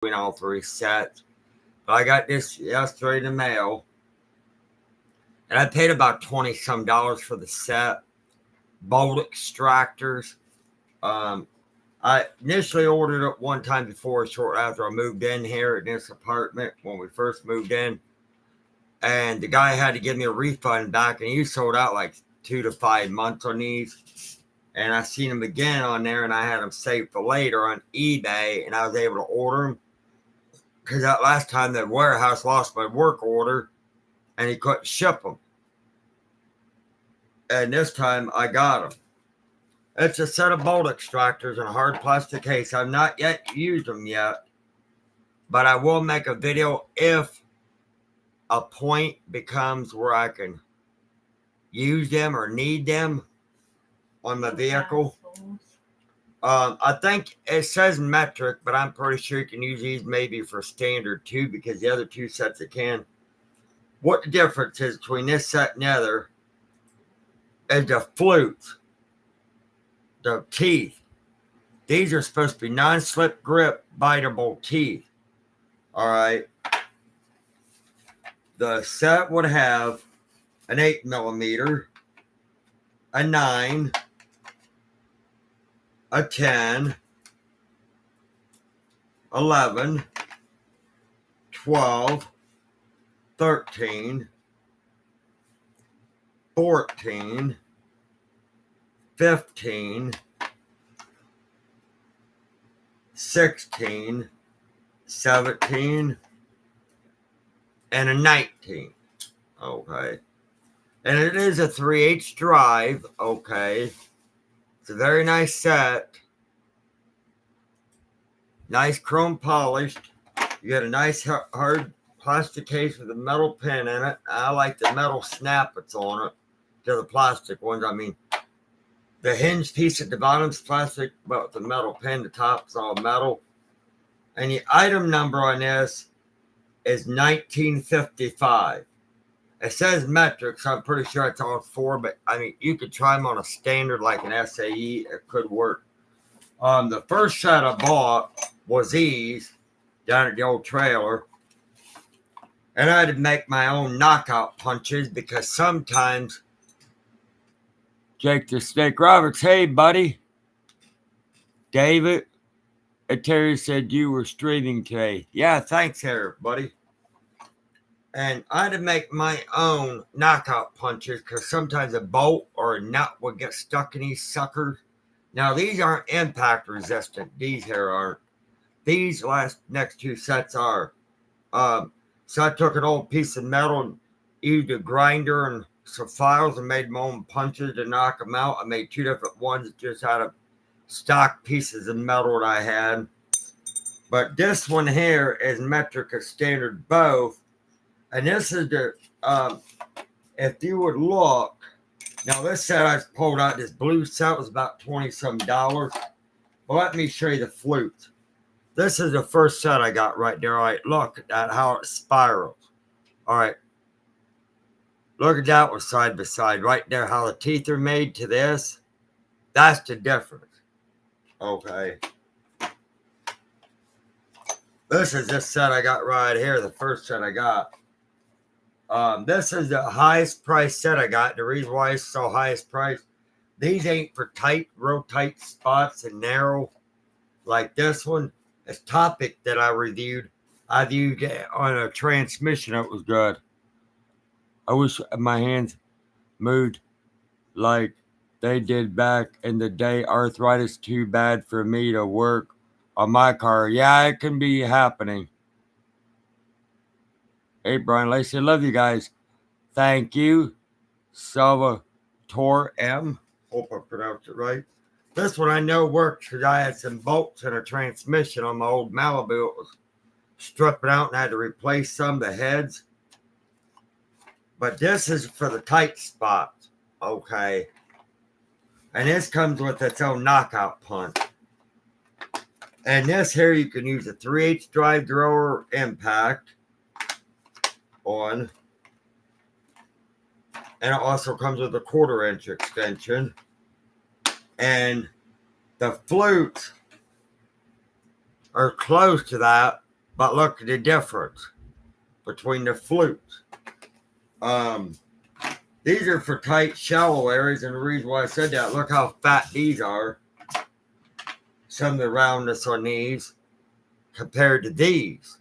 between all three sets. But I got this yesterday in the mail, and I paid about $20 some for the set. Bolt extractors. I initially ordered it one time before, short after I moved in here in this apartment when we first moved in. And the guy had to give me a refund back, and he sold out like 2 to 5 months on these. And I seen them again on there, and I had them saved for later on eBay, and I was able to order them. Because that last time the warehouse lost my work order, and he couldn't ship them. And this time I got them. It's a set of bolt extractors in a hard plastic case. I've not yet used them yet, but I will make a video if a point becomes where I can use them or need them on my vehicle. I think it says metric, but I'm pretty sure you can use these maybe for standard too, because the other two sets it can. What the difference is between this set and the other is the flutes. The teeth. These are supposed to be non-slip grip, biteable teeth. Alright. The set would have an 8mm, a 9, a 10, 11, 12, 13, 14, 15, 16, 17, and a 19. Okay. And it is a 3/8 drive. Okay. It's a very nice set. Nice chrome polished. You get a nice hard plastic case with a metal pin in it. I like the metal snappets on it to the plastic ones. I mean, the hinge piece at the bottom's plastic, but the metal pin, the top's all metal. And the item number on this is 1955. It says metric, so I'm pretty sure it's all 4, but I mean, you could try them on a standard like an SAE. It could work. The first set I bought was these down at the old trailer. And I had to make my own knockout punches because sometimes Jake the Snake Roberts, hey buddy. David, Terry said you were streaming today. Yeah, thanks here, buddy. And I had to make my own knockout punches because sometimes a bolt or a nut would get stuck in these suckers. Now these aren't impact resistant. These here aren't. These next two sets are. So I took an old piece of metal and used a grinder and some files and made my own punches to knock them out. I made 2 different ones just out of stock pieces of metal that I had. But this one here is metric or standard both. And this is the, if you would look, now this set I pulled out, this blue set was about $20 some. But let me show you the flute. This is the first set I got right there. All right, look at how it spirals. All right. Look at that one side by side. Right there, how the teeth are made to this. That's the difference. Okay. This is this set I got right here, the first set I got. This is the highest price set I got. The reason why it's so highest price, these ain't for tight, real tight spots and narrow like this one. It's Topic that I reviewed. I viewed on a transmission. It was good. I wish my hands moved like they did back in the day. Arthritis too bad for me to work on my car. Yeah, it can be happening. Hey, Brian Lacey, I love you guys. Thank you. Salvatore M. Hope I pronounced it right. This one I know works because I had some bolts in a transmission on my old Malibu. It was stripping out and I had to replace some of the heads. But this is for the tight spots. Okay. And this comes with its own knockout punch. And this here you can use a 3/8 drive thrower impact on. And it also comes with a 1/4 inch extension. And the flutes are close to that. But look at the difference between the flutes. Um, these are for tight, shallow areas, and the reason why I said that, look how fat these are. Some of the roundness on these compared to these.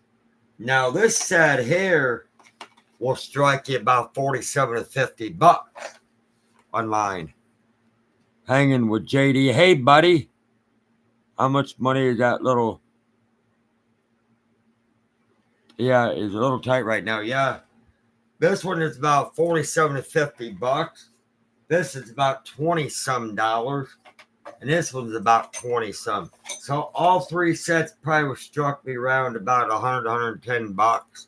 Now, this set here will strike you about 47 to 50 bucks online. Hanging with JD. Hey, buddy. How much money is that little? Yeah, it's a little tight right now. Yeah. This one is about 47 to 50 bucks. This is about 20 some dollars. And this one's about 20 some. So all three sets probably struck me around about 100, 110 bucks.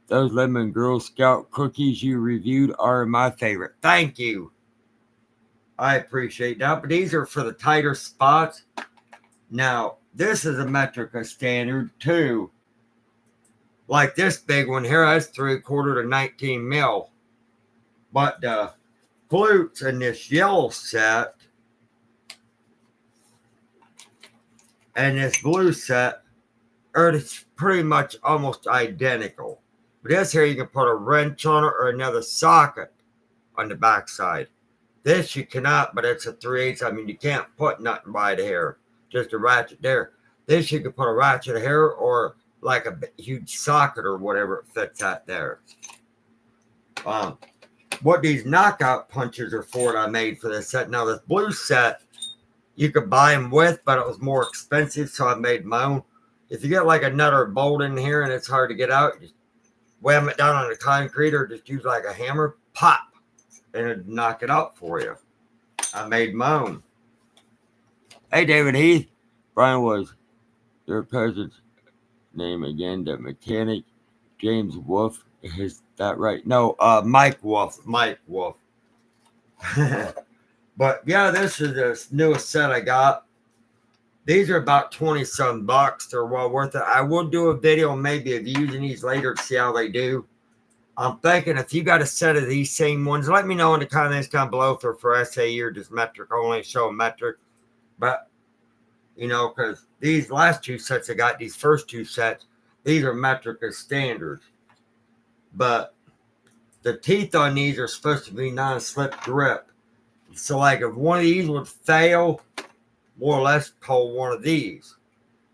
Those lemon Girl Scout cookies you reviewed are my favorite. Thank you. I appreciate that. But these are for the tighter spots. Now, this is a Metrica standard too. Like this big one here, that's 3/4 to 19 mil. But the flutes in this yellow set and this blue set are pretty much almost identical. But this here, you can put a wrench on it or another socket on the backside. This you cannot, but it's a 3/8. I mean, you can't put nothing by the hair, just a ratchet there. This you can put a ratchet hair or like a huge socket or whatever it fits at there. What these knockout punches are for, I made for this set. Now, this blue set, you could buy them with, but it was more expensive, so I made my own. If you get like a nut or bolt in here and it's hard to get out, just wham it down on the concrete or just use like a hammer, pop, and it'd knock it out for you. I made my own. Hey, David Heath. Brian was their president's name again, the mechanic, James Wolf. Is that right? No, Mike Wolf. Mike Wolf. But yeah, this is the newest set I got. These are about 20 some bucks. They're well worth it. I will do a video maybe of using these later to see how they do. I'm thinking if you got a set of these same ones, let me know in the comments down below if they're for SAE or just metric only, show metric. But, you know, because these last two sets I got, these first two sets, these are metric as standards. But the teeth on these are supposed to be non-slip grip. So, like, if one of these would fail, more or less pull one of these.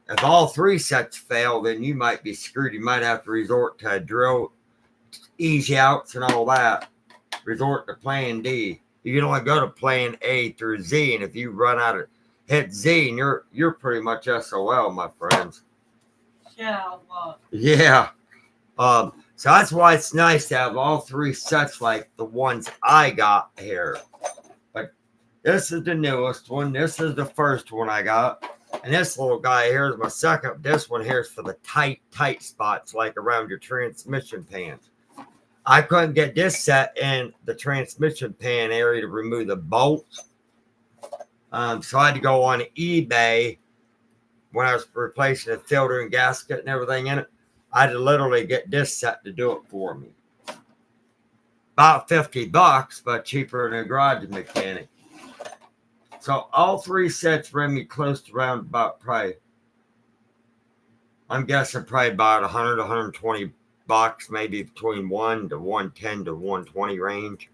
If all three sets fail, then you might be screwed. You might have to resort to a drill, easy outs, and all that. Resort to plan D. You can only go to plan A through Z, and if you run out of hit Z, and you're pretty much SOL, my friends. Yeah. Well. Yeah. So that's why it's nice to have all three sets like the ones I got here. But this is the newest one. This is the first one I got. And this little guy here is my second. This one here is for the tight spots, like around your transmission pans. I couldn't get this set in the transmission pan area to remove the bolts. So I had to go on eBay when I was replacing the filter and gasket and everything in it. I had to literally get this set to do it for me. About 50 bucks, but cheaper than a garage mechanic. So all three sets ran me close to around about probably, I'm guessing probably about 100 120 bucks, maybe between 1 to 110 to 120 range.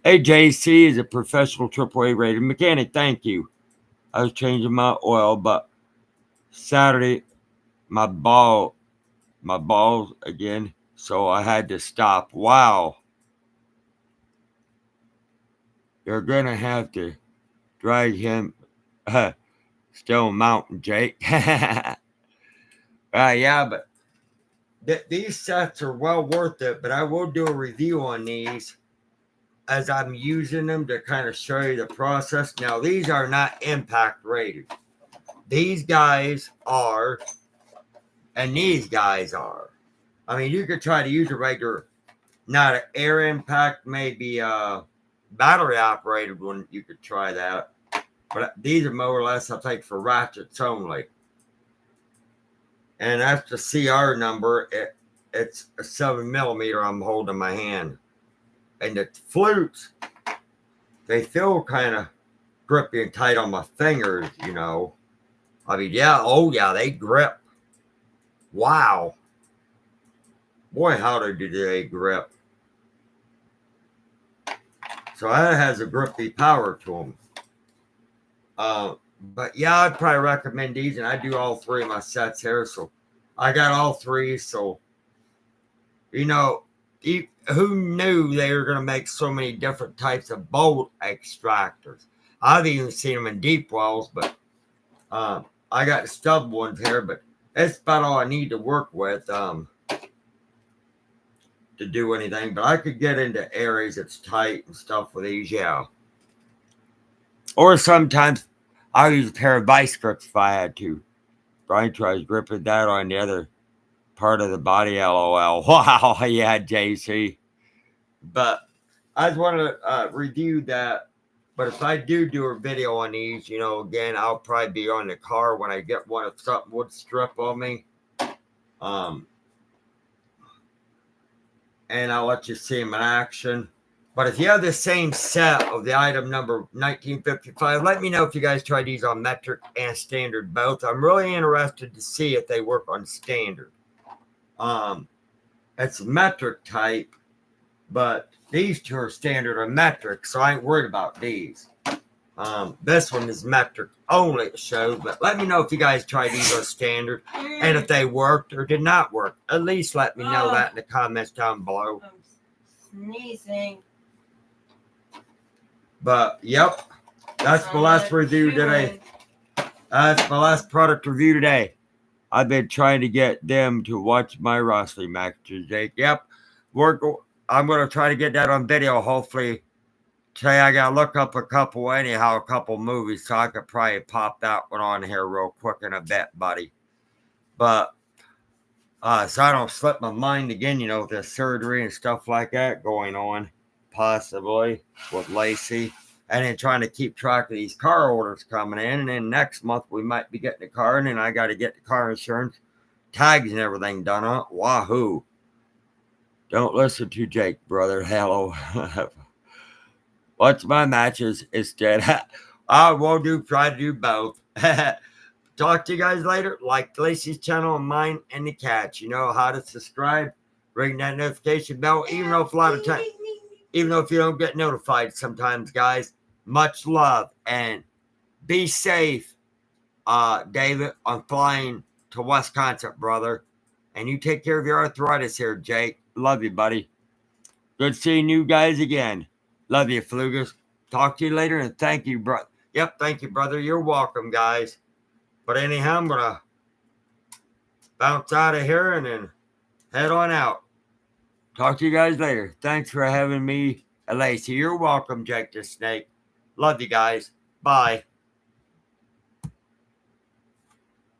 AJC is a professional AAA rated mechanic. Thank you. I was changing my oil, but Saturday my balls again, so I had to stop. Wow. You're gonna have to drag him Stone Mountain, Jake. Yeah, but these sets are well worth it, but I will do a review on these as I'm using them to kind of show you the process. Now, these are not impact rated. These guys are, and these guys are. I mean, you could try to use a regular, not an air impact, maybe a battery operated one. You could try that. But these are more or less, I think, for ratchets only. And that's the CR number. It's a 7mm I'm holding in my hand. And the flutes, they feel kind of grippy and tight on my fingers, you know. I mean, yeah, oh yeah, they grip. Wow. Boy, howdy do they grip. So that has a grippy power to them. But yeah, I'd probably recommend these, and I do all three of my sets here. So I got all three. So, you know, who knew they were going to make so many different types of bolt extractors? I've even seen them in deep wells, but I got the stub ones here, but that's about all I need to work with to do anything. But I could get into areas that's tight and stuff with these, yeah. Or sometimes I'll use a pair of vice grips if I had to. Brian tries gripping that on the other part of the body, lol. Wow, yeah, JC. But I just want to review that. But if I do a video on these, you know, again, I'll probably be on the car when I get one if something would strip on me. And I'll let you see them in action. But if you have the same set of the item number 1955, let me know if you guys try these on metric and standard both. I'm really interested to see if they work on standard. It's metric type, but these two are standard or metric, so I ain't worried about these. This one is metric only, it shows, but let me know if you guys tried these on standard and if they worked or did not work. At least let me know that in the comments down below. I'm sneezing. But, yep, that's my last review today. That's my last product review today. I've been trying to get them to watch my wrestling matches, Jake. Yep, I'm going to try to get that on video, hopefully. Today I got to look up a couple movies, so I could probably pop that one on here real quick in a bit, buddy. But, so I don't slip my mind again, you know, with the surgery and stuff like that going on, possibly, with Lacey. And then trying to keep track of these car orders coming in. And then next month we might be getting a car, and then I got to get the car insurance, tags and everything done on it. Wahoo. Don't listen to Jake, brother. Hello. Watch my matches instead. I will try to do both. Talk to you guys later. Like Lacey's channel and mine and the cat's. You know how to subscribe, ring that notification bell, even though if you don't get notified sometimes, guys. Much love and be safe, David. I'm flying to Wisconsin, brother. And you take care of your arthritis here, Jake. Love you, buddy. Good seeing you guys again. Love you, Flugas. Talk to you later, and thank you, bro. Yep, thank you, brother. You're welcome, guys. But anyhow, I'm going to bounce out of here and then head on out. Talk to you guys later. Thanks for having me, Lacey. You're welcome, Jake the Snake. Love you guys. Bye.